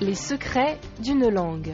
Les secrets d'une langue.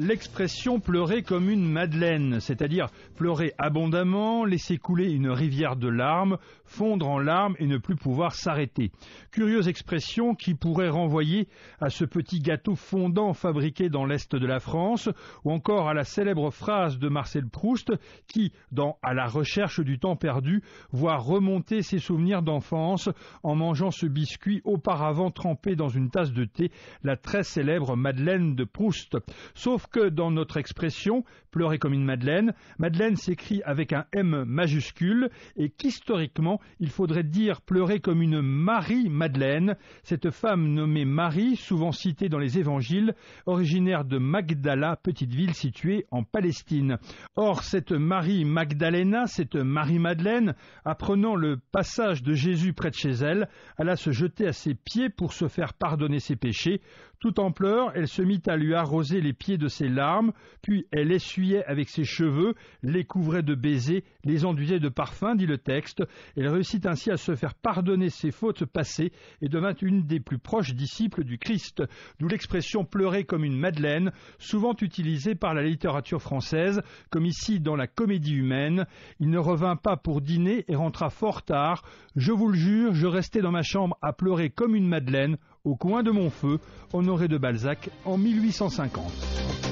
L'expression pleurer comme une madeleine, c'est-à-dire pleurer abondamment, laisser couler une rivière de larmes, fondre en larmes et ne plus pouvoir s'arrêter. Curieuse expression qui pourrait renvoyer à ce petit gâteau fondant fabriqué dans l'Est de la France, ou encore à la célèbre phrase de Marcel Proust qui, dans À la recherche du temps perdu, voit remonter ses souvenirs d'enfance en mangeant ce biscuit auparavant trempé dans une tasse de thé, la très célèbre Madeleine de Proust. Sauf que dans notre expression, pleurer comme une madeleine, madeleine s'écrit avec un M majuscule et qu'historiquement, il faudrait dire pleurer comme une Marie-Madeleine, cette femme nommée Marie, souvent citée dans les évangiles, originaire de Magdala, petite ville située en Palestine. Or, cette Marie Magdalena, cette Marie-Madeleine, apprenant le passage de Jésus près de chez elle, alla se jeter à ses pieds pour se faire pardonner ses péchés. Tout en pleurs, elle se mit à lui arroser les pieds de ses larmes, puis elle essuyait avec ses cheveux, les couvrait de baisers, les enduisait de parfums, dit le texte. Elle réussit ainsi à se faire pardonner ses fautes passées et devint une des plus proches disciples du Christ. D'où l'expression pleurer comme une madeleine, souvent utilisée par la littérature française, comme ici dans La Comédie humaine. Il ne revint pas pour dîner et rentra fort tard. Je vous le jure, je restais dans ma chambre à pleurer comme une madeleine, au coin de mon feu, Honoré de Balzac, en 1850.